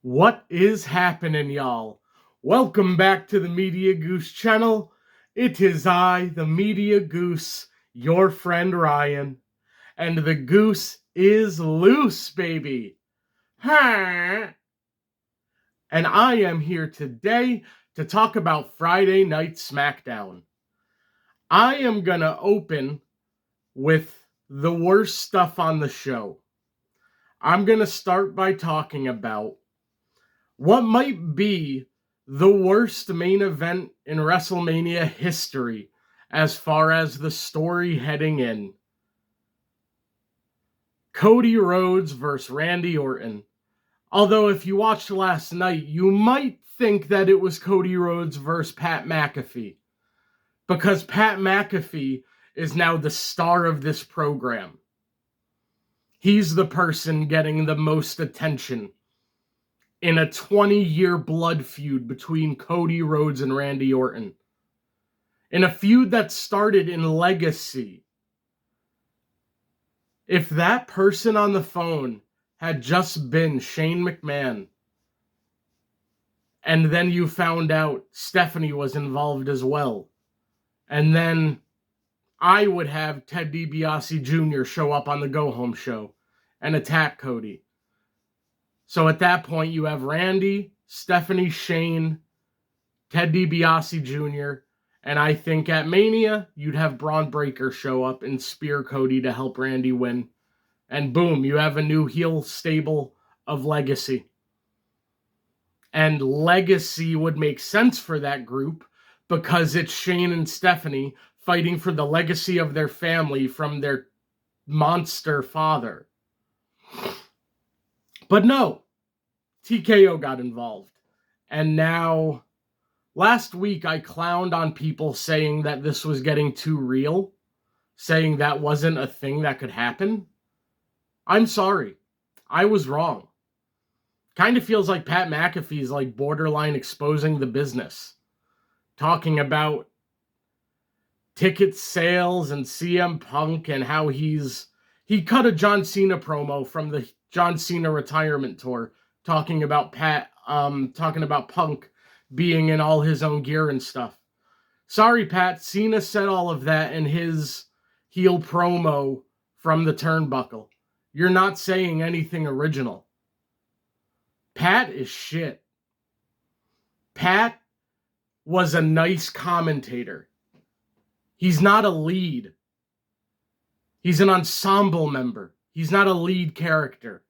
What is happening, y'all? Welcome back to the Media Goose channel. It is I, the Media Goose, your friend Ryan. And the goose is loose, baby. Huh? And I am here today to talk about Friday Night Smackdown. I am gonna open with the worst stuff on the show. I'm gonna start by talking about what might be the worst main event in WrestleMania history as far as the story heading in. Cody Rhodes versus Randy Orton. Although if you watched last night, you might think that it was Cody Rhodes versus Pat McAfee. Because Pat McAfee is now the star of this program. He's the person getting the most attention in a 20-year blood feud between Cody Rhodes and Randy Orton. In a feud that started in legacy. If that person on the phone had just been Shane McMahon, and then you found out Stephanie was involved as well, and then I would have Ted DiBiase Jr. show up on the Go Home show and attack Cody. So at that point, you have Randy, Stephanie, Shane, Ted DiBiase Jr., and I think at Mania, you'd have Braun Breaker show up and spear Cody to help Randy win. And boom, you have a new heel stable of Legacy. And Legacy would make sense for that group because it's Shane and Stephanie fighting for the legacy of their family from their monster father. But no, TKO got involved. And now, last week I clowned on people saying that this was getting too real, saying that wasn't a thing that could happen. I'm sorry. I was wrong. Kind of feels like Pat McAfee's like borderline exposing the business. Talking about ticket sales and CM Punk and how he cut a John Cena promo from the John Cena retirement tour talking about Punk being in all his own gear and stuff. Sorry, Pat, Cena said all of that in his heel promo from the turnbuckle. You're not saying anything original. Pat is shit. Pat was a nice commentator. He's not a lead. He's an ensemble member. He's not a lead character.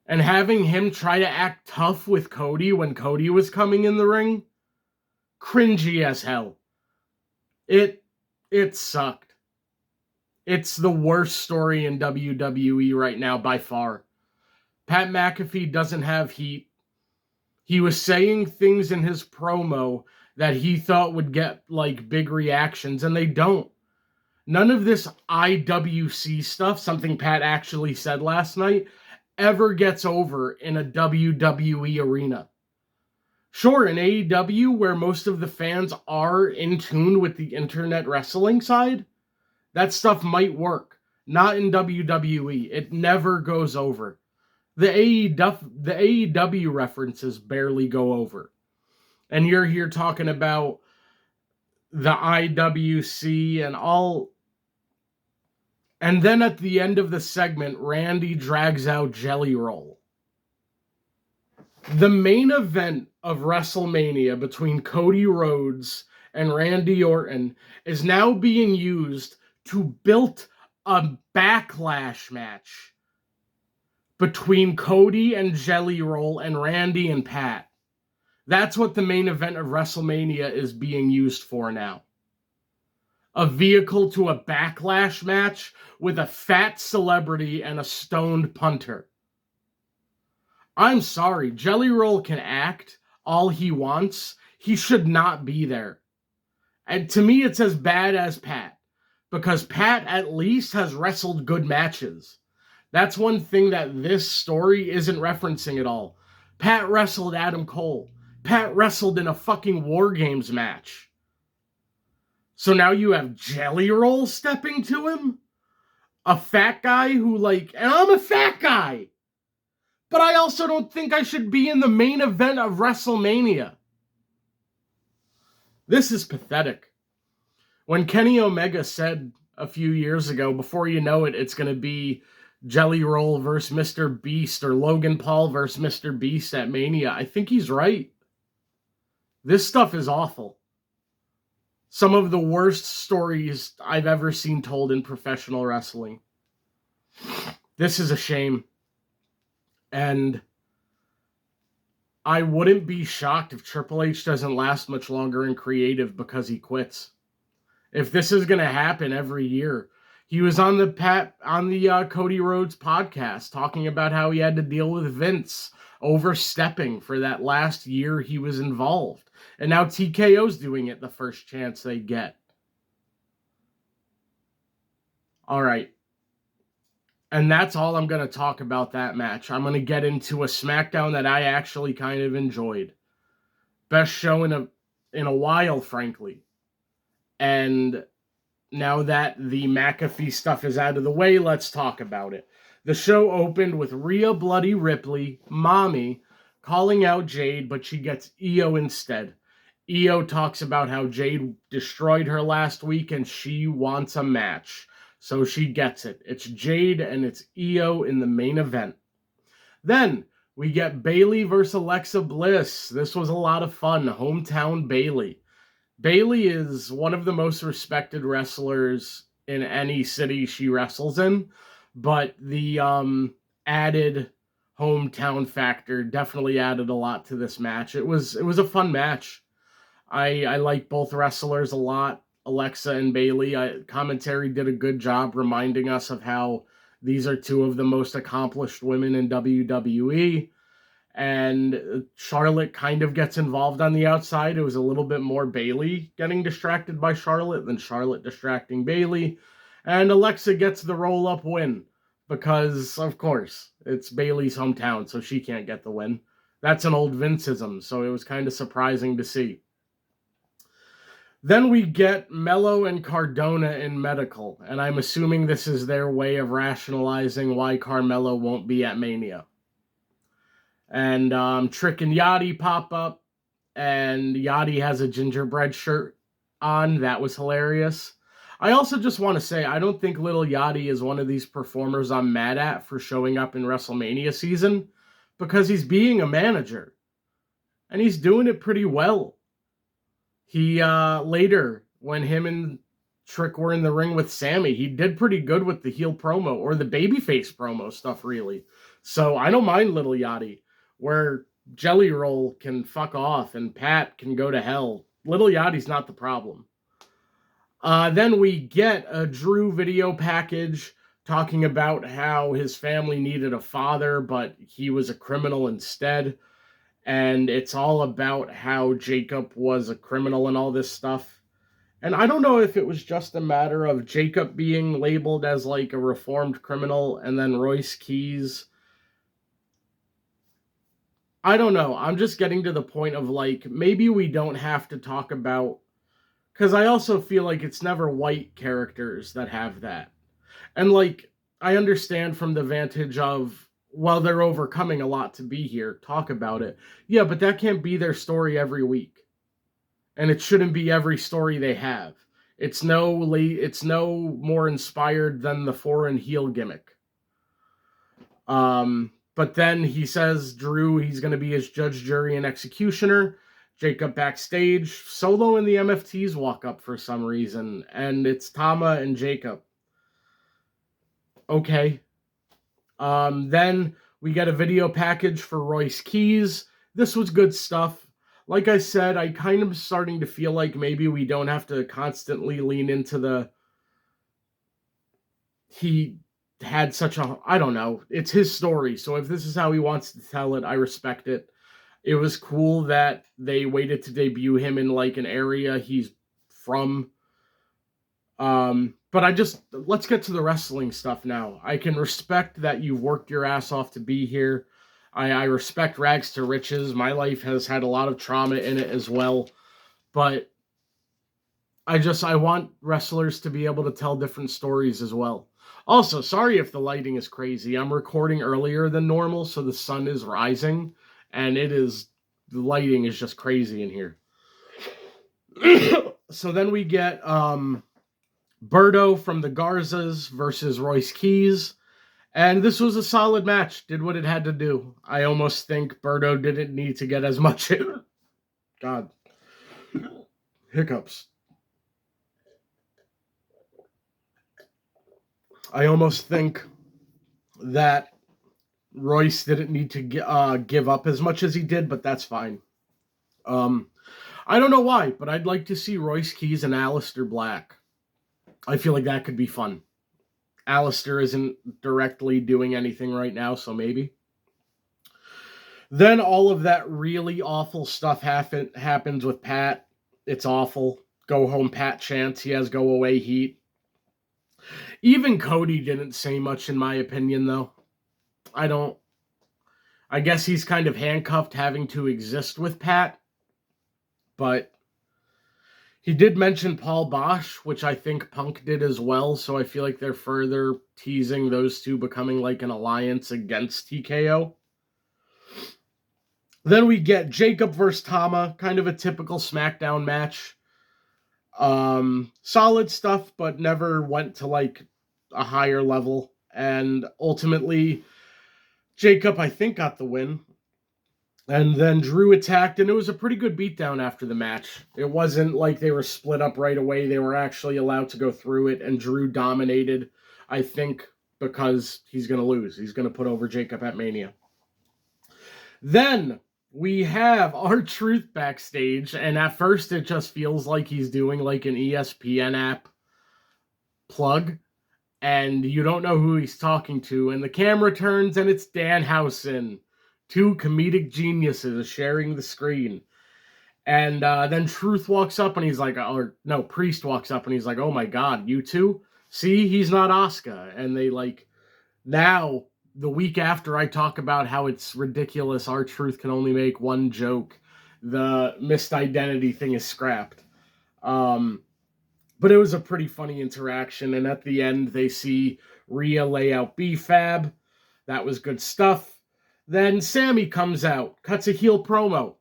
And having him try to act tough with Cody when Cody was coming in the ring, cringy as hell. It sucked. It's the worst story in WWE right now by far. Pat McAfee doesn't have heat. He was saying things in his promo that he thought would get like big reactions, and they don't. None of this IWC stuff, something Pat actually said last night, ever gets over in a WWE arena. Sure, in AEW, where most of the fans are in tune with the internet wrestling side, that stuff might work. Not in WWE. It never goes over. The AEW references barely go over. And you're here talking about the IWC and all. And then at the end of the segment, Randy drags out Jelly Roll. The main event of WrestleMania between Cody Rhodes and Randy Orton is now being used to build a backlash match between Cody and Jelly Roll and Randy and Pat. That's what the main event of WrestleMania is being used for now. A vehicle to a backlash match with a fat celebrity and a stoned punter. I'm sorry, Jelly Roll can act all he wants. He should not be there. And to me, it's as bad as Pat. Because Pat at least has wrestled good matches. That's one thing that this story isn't referencing at all. Pat wrestled Adam Cole. Pat wrestled in a fucking War Games match. So now you have Jelly Roll stepping to him? A fat guy who and I'm a fat guy. But I also don't think I should be in the main event of WrestleMania. This is pathetic. When Kenny Omega said a few years ago, before you know it, it's going to be Jelly Roll versus Mr. Beast or Logan Paul versus Mr. Beast at Mania, I think he's right. This stuff is awful. Some of the worst stories I've ever seen told in professional wrestling. This is a shame. And I wouldn't be shocked if Triple H doesn't last much longer in creative because he quits. If this is going to happen every year. He was on the Cody Rhodes podcast talking about how he had to deal with Vince overstepping for that last year he was involved. And now TKO's doing it the first chance they get. All right. And that's all I'm going to talk about that match. I'm going to get into a SmackDown that I actually kind of enjoyed. Best show in a while, frankly. And now that the McAfee stuff is out of the way, let's talk about it. The show opened with Rhea Bloody Ripley, Mommy, calling out Jade, but she gets Io instead. Io talks about how Jade destroyed her last week and she wants a match. So she gets it. It's Jade and it's Io in the main event. Then we get Bayley versus Alexa Bliss. This was a lot of fun. Hometown Bayley. Bayley is one of the most respected wrestlers in any city she wrestles in, but the added hometown factor definitely added a lot to this match. It was a fun match. I like both wrestlers a lot. Alexa and Bayley. Commentary did a good job reminding us of how these are two of the most accomplished women in WWE. And Charlotte kind of gets involved on the outside. It was a little bit more Bayley getting distracted by Charlotte than Charlotte distracting Bayley. And Alexa gets the roll-up win because, of course, it's Bayley's hometown, so she can't get the win. That's an old Vinceism, so it was kind of surprising to see. Then we get Mello and Cardona in medical, and I'm assuming this is their way of rationalizing why Carmelo won't be at Mania. And Trick and Yachty pop up, and Yachty has a gingerbread shirt on. That was hilarious. I also just want to say, I don't think Little Yachty is one of these performers I'm mad at for showing up in WrestleMania season, because he's being a manager, and he's doing it pretty well. He, later, when him and Trick were in the ring with Sami, he did pretty good with the heel promo, or the babyface promo stuff, really. So I don't mind Little Yachty. Where Jelly Roll can fuck off and Pat can go to hell. Little Yachty's not the problem. Then we get a Drew video package talking about how his family needed a father, but he was a criminal instead. And it's all about how Jacob was a criminal and all this stuff. And I don't know if it was just a matter of Jacob being labeled as like a reformed criminal and then Royce Keys. I don't know. I'm just getting to the point of like, maybe we don't have to talk about, because I also feel like it's never white characters that have that. And like, I understand from the vantage of, well, they're overcoming a lot to be here, talk about it. Yeah, but that can't be their story every week. And it shouldn't be every story they have. It's no more inspired than the foreign heel gimmick. But then he says Drew, he's going to be his judge, jury, and executioner. Jacob backstage. Solo and the MFTs walk up for some reason. And it's Tama and Jacob. Okay. Then we get a video package for Royce Keys. This was good stuff. Like I said, I kind of starting to feel like maybe we don't have to constantly lean into the... He had such a... I don't know. It's his story. So if this is how he wants to tell it, I respect it. It was cool that they waited to debut him in like an area he's from. But let's get to the wrestling stuff now. I can respect that you've worked your ass off to be here. I respect rags to riches. My life has had a lot of trauma in it as well. But I want wrestlers to be able to tell different stories as well. Also, sorry if the lighting is crazy. I'm recording earlier than normal, so the sun is rising, and the lighting is just crazy in here. So then we get Berto from the Garzas versus Royce Keys. And this was a solid match. Did what it had to do. I almost think Berto didn't need to get as much. God. Hiccups. I almost think that Royce didn't need to give up as much as he did, but that's fine. I don't know why, but I'd like to see Royce Keys and Aleister Black. I feel like that could be fun. Aleister isn't directly doing anything right now, so maybe. Then all of that really awful stuff happens with Pat. It's awful. Go home Pat chants. He has go away heat. Even Cody didn't say much, in my opinion, though. I guess he's kind of handcuffed having to exist with Pat. But he did mention Paul Bosch, which I think Punk did as well, so I feel like they're further teasing those two becoming like an alliance against TKO. Then we get Jacob versus Tama, kind of a typical SmackDown match. Solid stuff, but never went to like a higher level. And ultimately, Jacob, I think, got the win. And then Drew attacked, and it was a pretty good beatdown after the match. It wasn't like they were split up right away. They were actually allowed to go through it, and Drew dominated, I think, because he's going to lose. He's going to put over Jacob at Mania. Then we have R-Truth backstage, and at first it just feels like he's doing like an ESPN app plug, and you don't know who he's talking to, and the camera turns, and it's Danhausen. Two comedic geniuses sharing the screen. And then Truth walks up and he's like, Priest walks up and he's like, oh my God, you two? See, he's not Asuka. And they like, now, the week after I talk about how it's ridiculous, R-Truth can only make one joke, the missed identity thing is scrapped. But it was a pretty funny interaction. And at the end, they see Rhea lay out B-Fab. That was good stuff. Then Sami comes out, cuts a heel promo.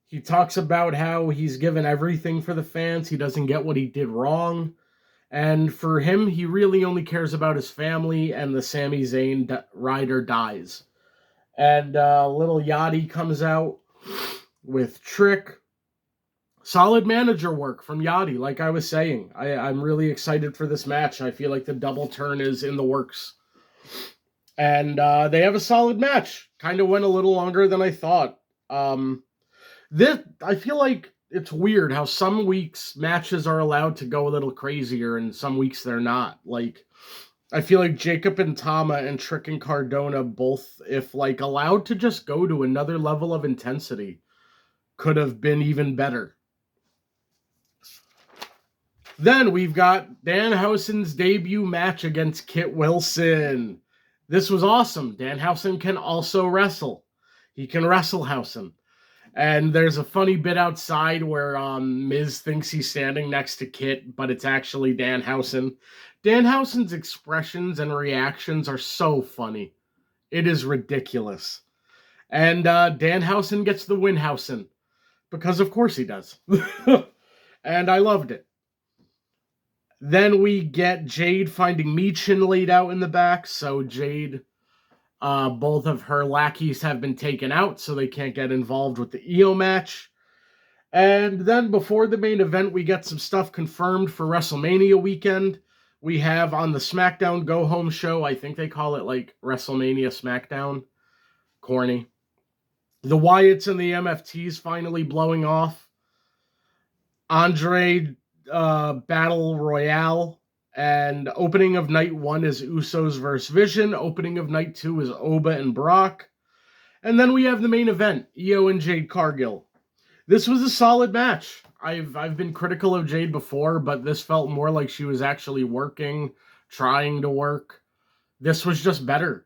He talks about how he's given everything for the fans. He doesn't get what he did wrong. And for him, he really only cares about his family, and the Sami Zayn rider dies. And little Yachty comes out with Trick. Solid manager work from Yachty, like I was saying. I'm really excited for this match. I feel like the double turn is in the works. And they have a solid match. Kind of went a little longer than I thought. I feel like it's weird how some weeks matches are allowed to go a little crazier and some weeks they're not. Like, I feel like Jacob and Tama and Trick and Cardona both, if like allowed to just go to another level of intensity, could have been even better. Then we've got Danhausen's debut match against Kit Wilson. This was awesome. Danhausen can also wrestle. He can wrestle Hausen. And there's a funny bit outside where Miz thinks he's standing next to Kit, but it's actually Danhausen. Danhausen's expressions and reactions are so funny. It is ridiculous. And Danhausen gets the winHausen. Because of course he does. And I loved it. Then we get Jade finding Michin laid out in the back. So Jade, both of her lackeys have been taken out, so they can't get involved with the EO match. And then before the main event, we get some stuff confirmed for WrestleMania weekend. We have on the Smackdown Go Home show, I think they call it like WrestleMania Smackdown. Corny. The Wyatts and the MFTs finally blowing off. Andre Battle Royale, and opening of night 1 is Usos versus Vision. Opening of night 2 is Oba and Brock. And then we have the main event, Io and Jade Cargill. This was a solid match. I've been critical of Jade before, but this felt more like she was actually working, trying to work. This was just better.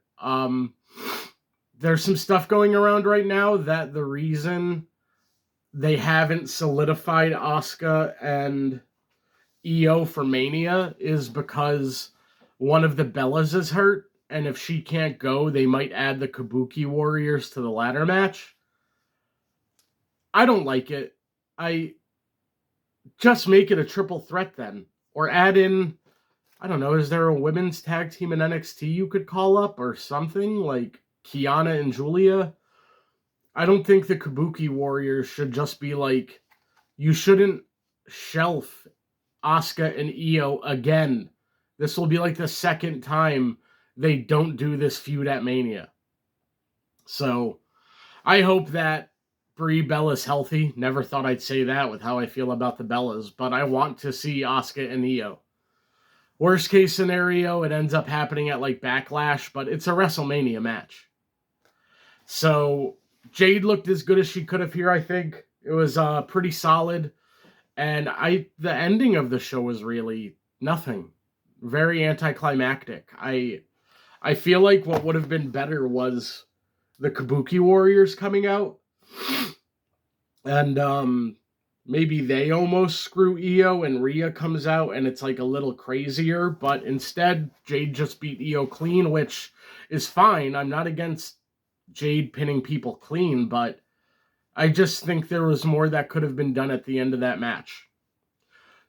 There's some stuff going around right now that the reason they haven't solidified Asuka and EO for Mania is because one of the Bellas is hurt, and if she can't go, they might add the Kabuki Warriors to the ladder match. I don't like it. I just make it a triple threat then. Or add in, I don't know, is there a women's tag team in NXT you could call up or something? Like Kiana and Julia? I don't think the Kabuki Warriors should just be like, you shouldn't shelf Asuka and Io again. This will be like the second time they don't do this feud at Mania. So I hope that Brie Bella's healthy. Never thought I'd say that with how I feel about the Bellas, but I want to see Asuka and Io. Worst case scenario, it ends up happening at like Backlash, but it's a WrestleMania match. So Jade looked as good as she could have here, I think. It was pretty solid. And the ending of the show was really nothing. Very anticlimactic. I feel like what would have been better was the Kabuki Warriors coming out. And maybe they almost screw Io and Rhea comes out and it's like a little crazier. But instead, Jade just beat Io clean, which is fine. I'm not against Jade pinning people clean, but I just think there was more that could have been done at the end of that match.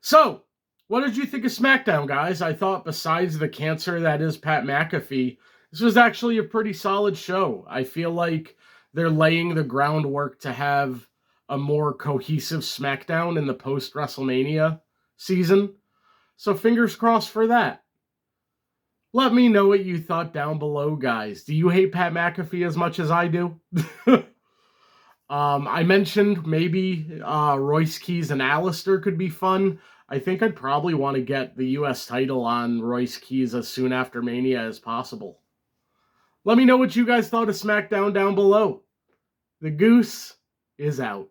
So, what did you think of Smackdown, guys? I thought besides the cancer that is Pat McAfee, this was actually a pretty solid show. I feel like they're laying the groundwork to have a more cohesive Smackdown in the post-WrestleMania season. So fingers crossed for that. Let me know what you thought down below, guys. Do you hate Pat McAfee as much as I do? I mentioned maybe Royce Keys and Alistair could be fun. I think I'd probably want to get the U.S. title on Royce Keys as soon after Mania as possible. Let me know what you guys thought of SmackDown down below. The Goose is out.